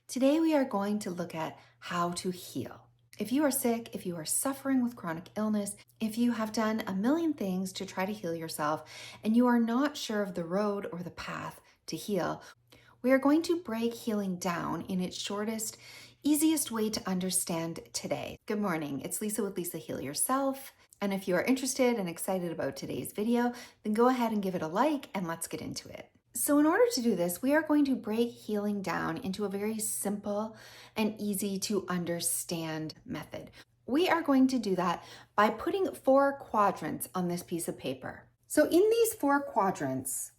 Today we are going to look at how to heal. If you are sick, if you are suffering with chronic illness, if you have done a million things to try to heal yourself and you are not sure of the road or the path to heal, we are going to break healing down in its shortest, easiest way to understand today. Good morning, it's Lisa with Lisa Heal Yourself. And if you are interested and excited about today's video, then go ahead and give it a like and let's get into it. So in order to do this, we are going to break healing down into a very simple and easy to understand method. We are going to do that by putting 4 quadrants on this piece of paper. So in these 4 quadrants,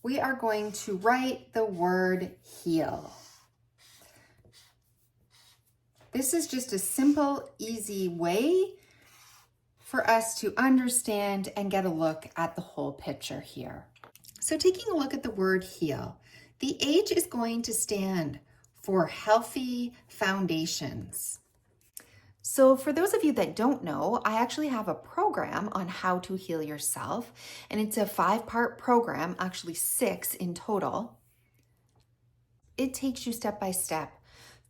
we are going to write the word heal. This is just a simple, easy way for us to understand and get a look at the whole picture here. So taking a look at the word heal, the H is going to stand for healthy foundations. So for those of you that don't know, I actually have a program on how to heal yourself, and it's a 5-part program, actually 6 in total. It takes you step by step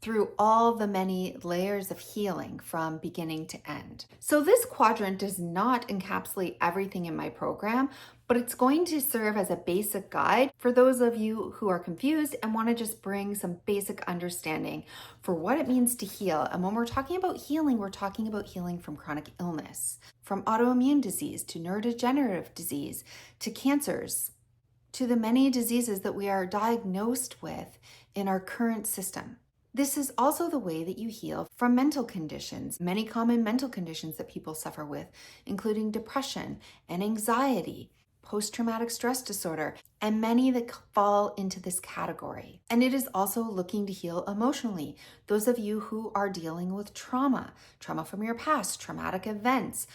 through all the many layers of healing from beginning to end. So this quadrant does not encapsulate everything in my program, but it's going to serve as a basic guide for those of you who are confused and want to just bring some basic understanding for what it means to heal. And when we're talking about healing, we're talking about healing from chronic illness, from autoimmune disease to neurodegenerative disease to cancers, to the many diseases that we are diagnosed with in our current system. This is also the way that you heal from mental conditions, many common mental conditions that people suffer with, including depression and anxiety, post-traumatic stress disorder, and many that fall into this category. And it is also looking to heal emotionally. Those of you who are dealing with trauma from your past, traumatic events,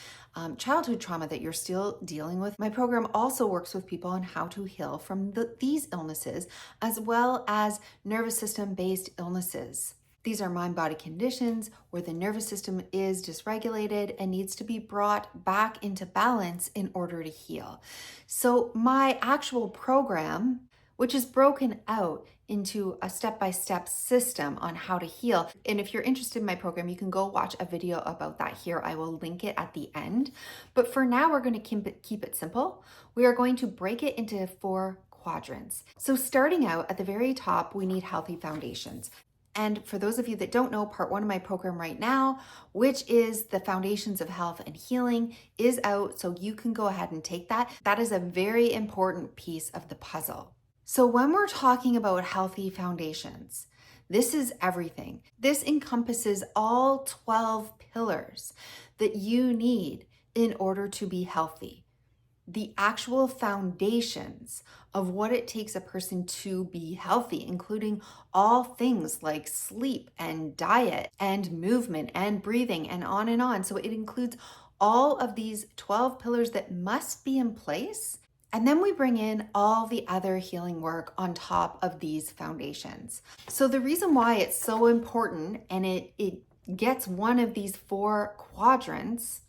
childhood trauma that you're still dealing with. My program also works with people on how to heal from these illnesses, as well as nervous system-based illnesses. These are mind-body conditions where the nervous system is dysregulated and needs to be brought back into balance in order to heal. So my actual program, which is broken out into a step-by-step system on how to heal. And if you're interested in my program, you can go watch a video about that here. I will link it at the end. But for now, we're going to keep it simple. We are going to break it into 4 quadrants. So starting out at the very top, we need healthy foundations. And for those of you that don't know, part 1 of my program right now, which is the foundations of health and healing, is out. So you can go ahead and take that. That is a very important piece of the puzzle. So when we're talking about healthy foundations, this is everything. This encompasses all 12 pillars that you need in order to be healthy. The actual foundations of what it takes a person to be healthy, including all things like sleep and diet and movement and breathing and on and on. So it includes all of these 12 pillars that must be in place. And then we bring in all the other healing work on top of these foundations. So the reason why it's so important and it gets one of these 4 quadrants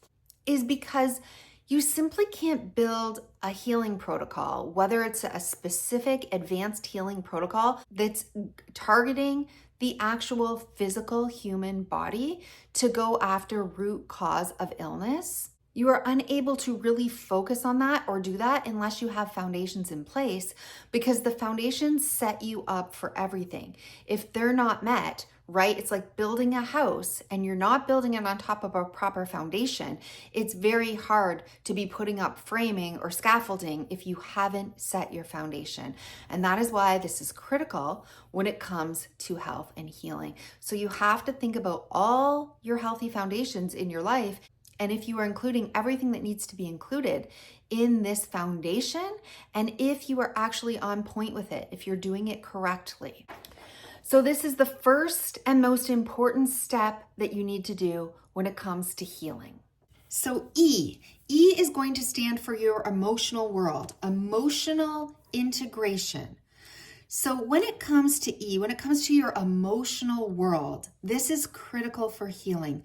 is because you simply can't build a healing protocol, whether it's a specific advanced healing protocol that's targeting the actual physical human body to go after root cause of illness. You are unable to really focus on that or do that unless you have foundations in place, because the foundations set you up for everything. If they're not met, right? It's like building a house and you're not building it on top of a proper foundation. It's very hard to be putting up framing or scaffolding if you haven't set your foundation. And that is why this is critical when it comes to health and healing. So you have to think about all your healthy foundations in your life. And if you are including everything that needs to be included in this foundation, and if you are actually on point with it, if you're doing it correctly. So this is the first and most important step that you need to do when it comes to healing. So E is going to stand for your emotional world, emotional integration. So when it comes to E, when it comes to your emotional world, this is critical for healing.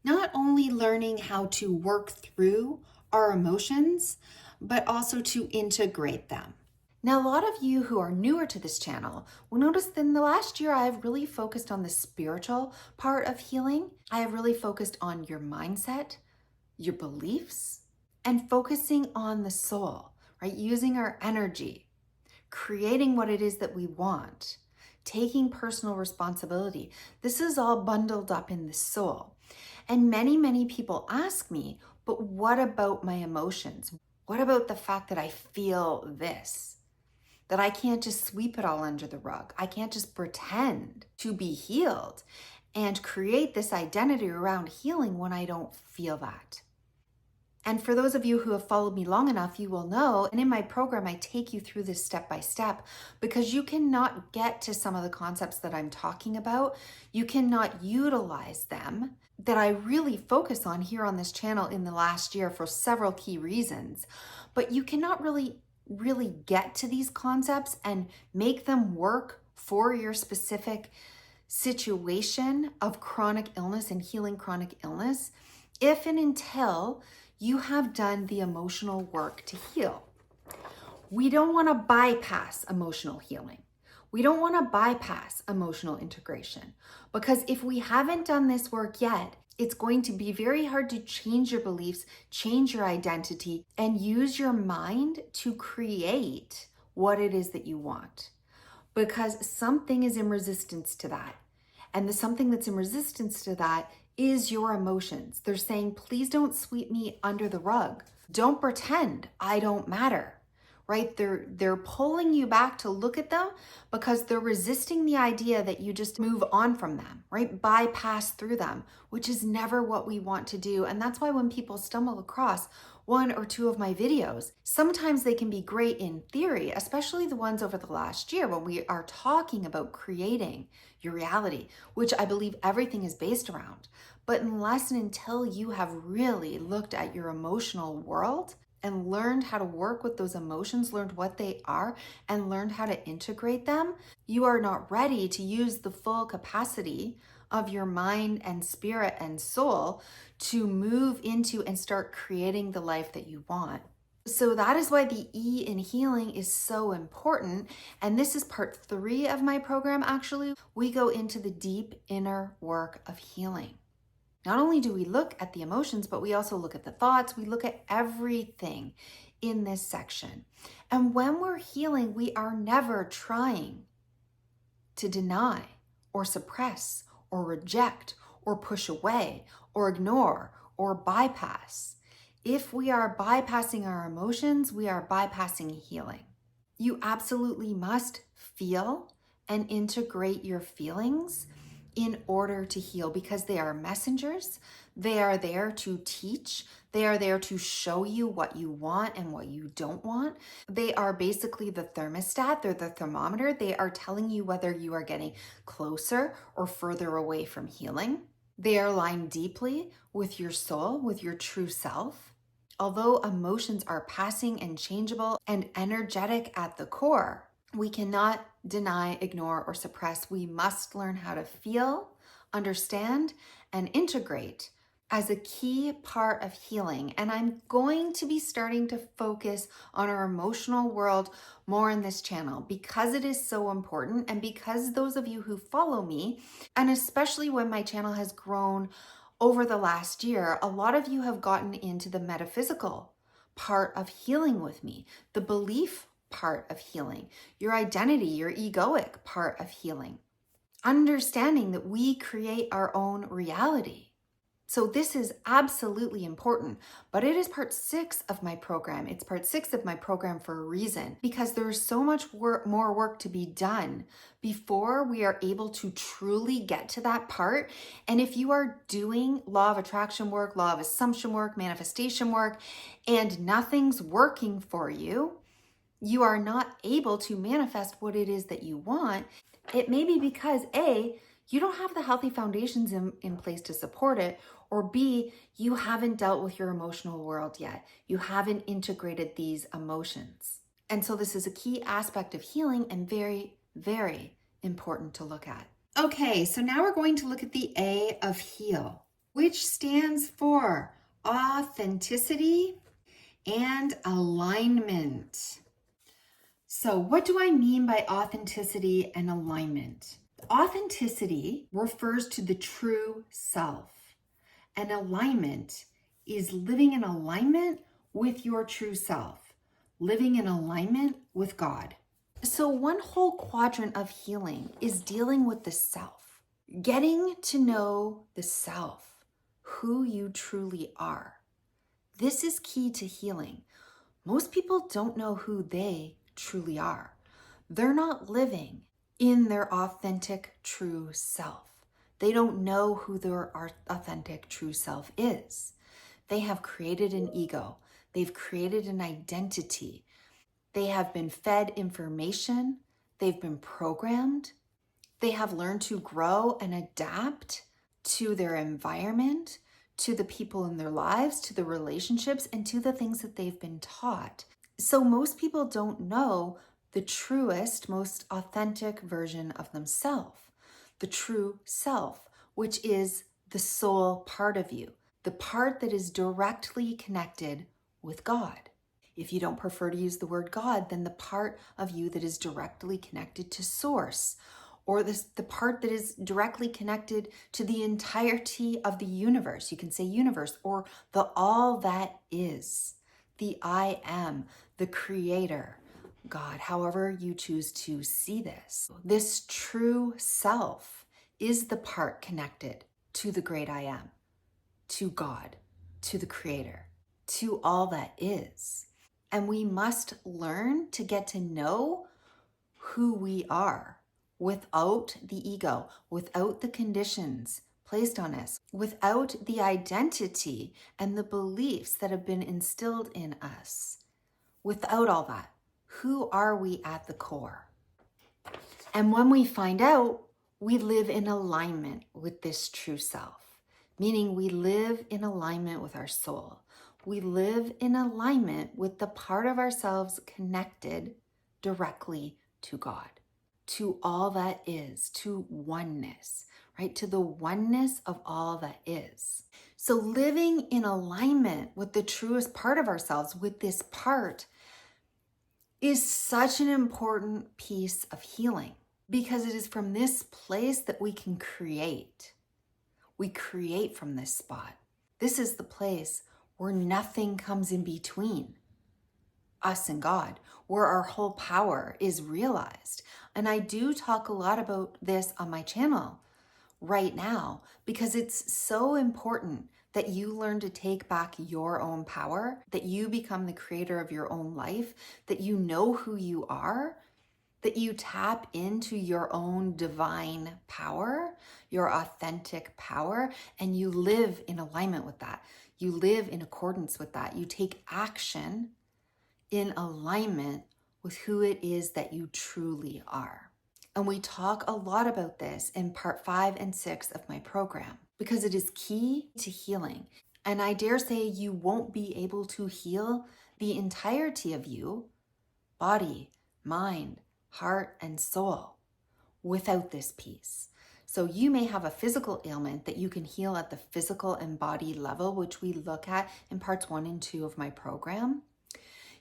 Not only learning how to work through our emotions, but also to integrate them. Now, a lot of you who are newer to this channel will notice that in the last year, I've really focused on the spiritual part of healing. I have really focused on your mindset, your beliefs, and focusing on the soul, right? Using our energy, creating what it is that we want, taking personal responsibility. This is all bundled up in the soul. And many, many people ask me, but what about my emotions? What about the fact that I feel this? That I can't just sweep it all under the rug. I can't just pretend to be healed and create this identity around healing when I don't feel that. And for those of you who have followed me long enough, you will know, and in my program, I take you through this step by step because you cannot get to some of the concepts that I'm talking about. You cannot utilize them that I really focus on here on this channel in the last year for several key reasons, but you cannot really get to these concepts and make them work for your specific situation of chronic illness and healing chronic illness if and until you have done the emotional work to heal. We don't want to bypass emotional healing. We don't want to bypass emotional integration because if we haven't done this work yet, it's going to be very hard to change your beliefs, change your identity, and use your mind to create what it is that you want. Because something is in resistance to that. And the something that's in resistance to that is your emotions. They're saying, please don't sweep me under the rug. Don't pretend I don't matter. Right? They're pulling you back to look at them because they're resisting the idea that you just move on from them, right? Bypass through them, which is never what we want to do. And that's why when people stumble across one or two of my videos, sometimes they can be great in theory, especially the ones over the last year when we are talking about creating your reality, which I believe everything is based around. But unless and until you have really looked at your emotional world, and learned how to work with those emotions, learned what they are, and learned how to integrate them, you are not ready to use the full capacity of your mind and spirit and soul to move into and start creating the life that you want. So that is why the E in healing is so important. And this is part 3 of my program, actually. We go into the deep inner work of healing. Not only do we look at the emotions, but we also look at the thoughts. We look at everything in this section. And when we're healing, we are never trying to deny or suppress or reject or push away or ignore or bypass. If we are bypassing our emotions, we are bypassing healing. You absolutely must feel and integrate your feelings in order to heal because they are messengers. They are there to teach. They are there to show you what you want and what you don't want. They are basically the thermostat. They're the thermometer. They are telling you whether you are getting closer or further away from healing. They are aligned deeply with your soul, with your true self. Although emotions are passing and changeable and energetic at the core, we cannot deny, ignore, or suppress. We must learn how to feel, understand, and integrate as a key part of healing. And I'm going to be starting to focus on our emotional world more in this channel because it is so important and because those of you who follow me, and especially when my channel has grown over the last year, a lot of you have gotten into the metaphysical part of healing with me, the belief part of healing, your identity, your egoic part of healing, understanding that we create our own reality. So this is absolutely important, but it is part 6 of my program. It's part 6 of my program for a reason, because there is so much more work to be done before we are able to truly get to that part. And if you are doing law of attraction work, law of assumption work, manifestation work, and nothing's working for you, you are not able to manifest what it is that you want, it may be because A, you don't have the healthy foundations in place to support it, or B, you haven't dealt with your emotional world yet. You haven't integrated these emotions. And so this is a key aspect of healing and very, very important to look at. Okay, so now we're going to look at the A of HEAL, which stands for authenticity and alignment. So what do I mean by authenticity and alignment? Authenticity refers to the true self, and alignment is living in alignment with your true self, living in alignment with God. So one whole quadrant of healing is dealing with the self, getting to know the self, who you truly are. This is key to healing. Most people don't know who they truly are. They're not living in their authentic true self. They don't know who their authentic true self is. They have created an ego. They've created an identity. They have been fed information. They've been programmed. They have learned to grow and adapt to their environment, to the people in their lives, to the relationships, and to the things that they've been taught. So most people don't know the truest, most authentic version of themselves, the true self, which is the soul part of you, the part that is directly connected with God. If you don't prefer to use the word God, then the part of you that is directly connected to Source, or the part that is directly connected to the entirety of the universe. You can say universe, or the all that is, the I am, the creator, God, however you choose to see this. This true self is the part connected to the great I am, to God, to the creator, to all that is. And we must learn to get to know who we are without the ego, without the conditions placed on us, without the identity and the beliefs that have been instilled in us. Without all that, who are we at the core? And when we find out, we live in alignment with this true self, meaning we live in alignment with our soul. We live in alignment with the part of ourselves connected directly to God, to all that is, to oneness, right? To the oneness of all that is. So living in alignment with the truest part of ourselves, with this part, is such an important piece of healing, because it is from this place that we can create. We create from this spot. This is the place where nothing comes in between us and God, where our whole power is realized. And I do talk a lot about this on my channel right now, because it's so important that you learn to take back your own power, that you become the creator of your own life, that you know who you are, that you tap into your own divine power, your authentic power, and you live in alignment with that. You live in accordance with that. You take action in alignment with who it is that you truly are. And we talk a lot about this in part 5 and 6 of my program, because it is key to healing. And I dare say you won't be able to heal the entirety of you, body, mind, heart, and soul, without this piece. So you may have a physical ailment that you can heal at the physical and body level, which we look at in parts 1 and 2 of my program.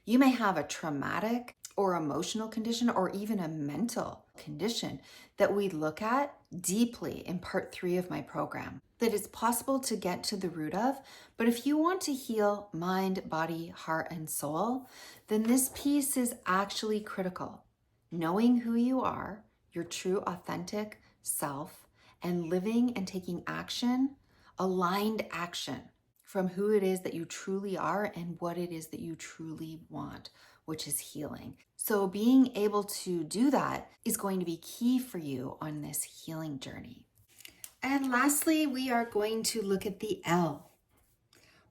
You may have a traumatic or emotional condition, or even a mental condition that we look at deeply in part 3 of my program, that is possible to get to the root of. But if you want to heal mind, body, heart, and soul, then this piece is actually critical. Knowing who you are, your true authentic self, and living and taking action, aligned action from who it is that you truly are and what it is that you truly want, which is healing. So being able to do that is going to be key for you on this healing journey. And lastly, we are going to look at the L,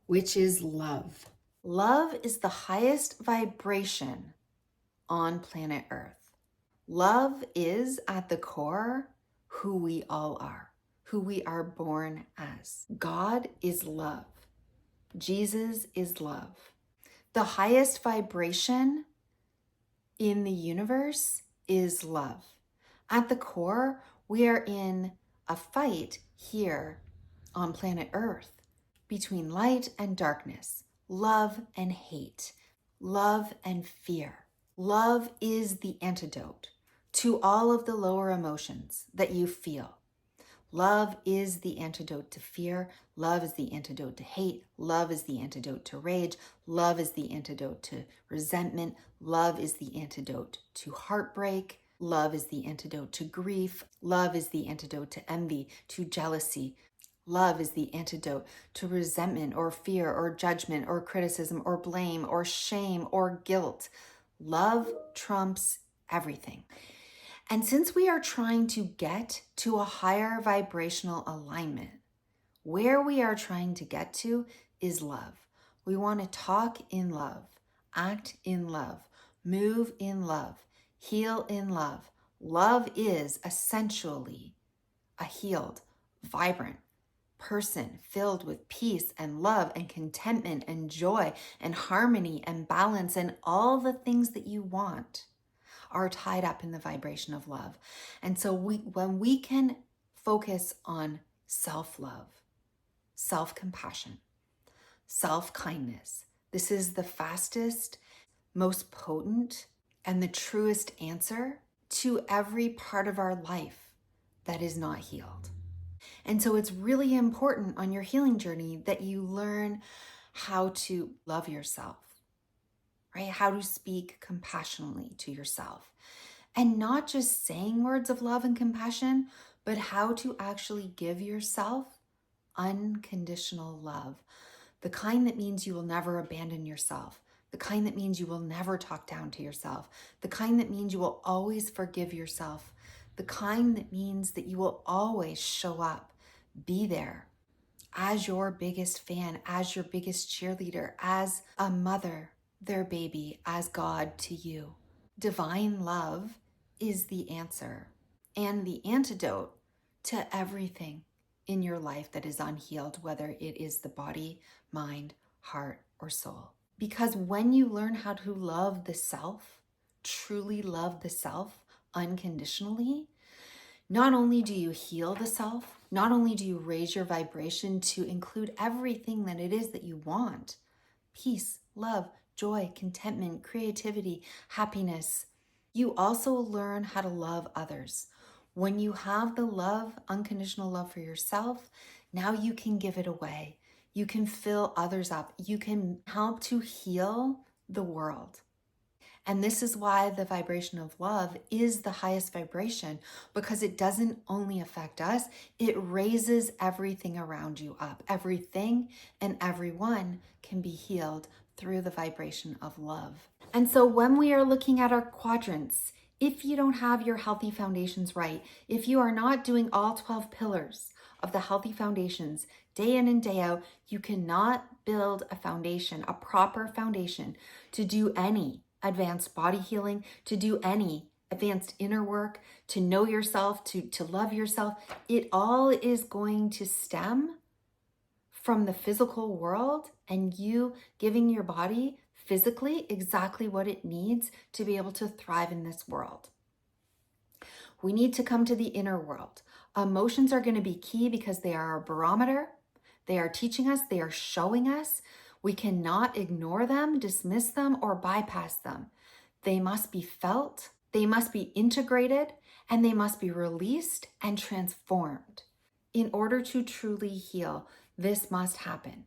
which is love. Love is the highest vibration on planet Earth. Love is at the core who we all are, who we are born as. God is love. Jesus is love. The highest vibration in the universe is love. At the core, we are in a fight here on planet Earth between light and darkness, love and hate, love and fear. Love is the antidote to all of the lower emotions that you feel. Love is the antidote to fear. Love is the antidote to hate. Love is the antidote to rage. Love is the antidote to resentment. Love is the antidote to heartbreak. Love is the antidote to grief. Love is the antidote to envy, to jealousy. Love is the antidote to resentment or fear or judgment or criticism or blame or shame or guilt. Love trumps everything. And since we are trying to get to a higher vibrational alignment, where we are trying to get to is love. We want to talk in love, act in love, move in love, heal in love. Love is essentially a healed, vibrant person filled with peace and love and contentment and joy and harmony and balance, and all the things that you want are tied up in the vibration of love. And so when we can focus on self-love, self-compassion, self-kindness, this is the fastest, most potent, and the truest answer to every part of our life that is not healed. And so it's really important on your healing journey that you learn how to love yourself, right? How to speak compassionately to yourself. And not just saying words of love and compassion, but how to actually give yourself unconditional love. The kind that means you will never abandon yourself. The kind that means you will never talk down to yourself. The kind that means you will always forgive yourself. The kind that means that you will always show up, be there as your biggest fan, as your biggest cheerleader, as a mother, their baby, as God to you. Divine love is the answer and the antidote to everything in your life that is unhealed, whether it is the body, mind, heart, or soul. Because when you learn how to love the self, truly love the self unconditionally, not only do you heal the self, not only do you raise your vibration to include everything that it is that you want, peace, love, joy, contentment, creativity, happiness, you also learn how to love others. When you have the love, unconditional love for yourself, now you can give it away. You can fill others up. You can help to heal the world. And this is why the vibration of love is the highest vibration, because it doesn't only affect us, it raises everything around you up. Everything and everyone can be healed through the vibration of love. And so when we are looking at our quadrants, if you don't have your healthy foundations right, if you are not doing all 12 pillars of the healthy foundations day in and day out, you cannot build a foundation, a proper foundation to do any advanced body healing, to do any advanced inner work, to know yourself, to love yourself. It all is going to stem from the physical world and you giving your body physically exactly what it needs to be able to thrive in this world. We need to come to the inner world. Emotions are going to be key because they are a barometer. They are teaching us, they are showing us. We cannot ignore them, dismiss them, or bypass them. They must be felt, they must be integrated, and they must be released and transformed. In order to truly heal, this must happen.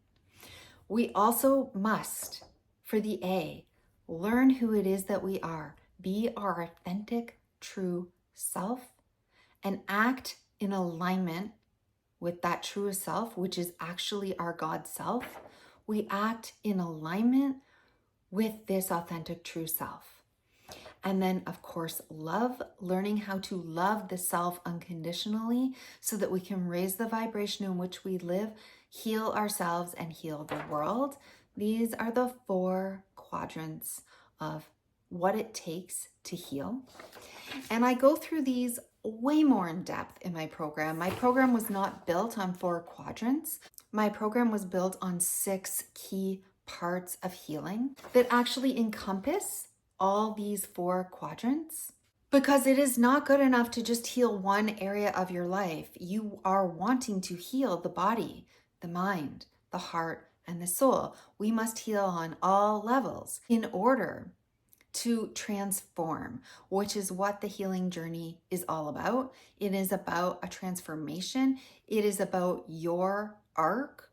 We also must, for the A, learn who it is that we are, be our authentic, true self, and act in alignment with that truest self, which is actually our God self. We act in alignment with this authentic true self. And then, of course, love, learning how to love the self unconditionally so that we can raise the vibration in which we live, heal ourselves, and heal the world. These are the 4 quadrants of what it takes to heal. And I go through these way more in depth in my program. My program was not built on 4 quadrants. My program was built on 6 key parts of healing that actually encompass all these 4 quadrants, because it is not good enough to just heal one area of your life. You are wanting to heal the body, the mind, the heart, and the soul. We must heal on all levels in order to transform, which is what the healing journey is all about. It is about a transformation. It is about your arc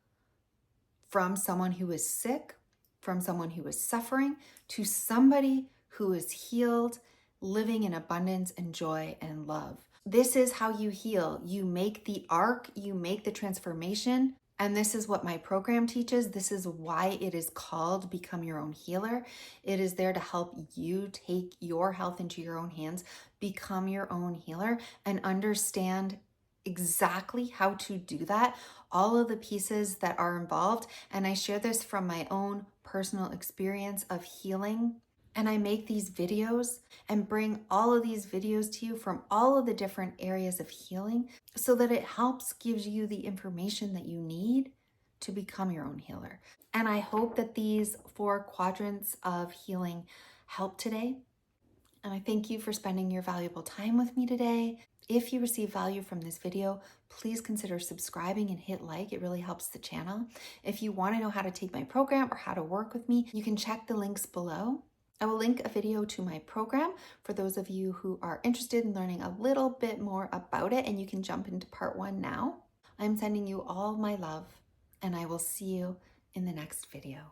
from someone who is sick, from someone who is suffering, to somebody who is healed, living in abundance and joy and love. This is how you heal. You make the arc, you make the transformation. And this is what my program teaches. This is why it is called Become Your Own Healer. It is there to help you take your health into your own hands, become your own healer, and understand exactly how to do that, all of the pieces that are involved. And I share this from my own personal experience of healing. And I make these videos and bring all of these videos to you from all of the different areas of healing so that it helps, gives you the information that you need to become your own healer. And I hope that these 4 quadrants of healing help today. And I thank you for spending your valuable time with me today. If you receive value from this video, please consider subscribing and hit like. It really helps the channel. If you want to know how to take my program or how to work with me, you can check the links below. I will link a video to my program for those of you who are interested in learning a little bit more about it, and you can jump into part 1 now. I'm sending you all my love, and I will see you in the next video.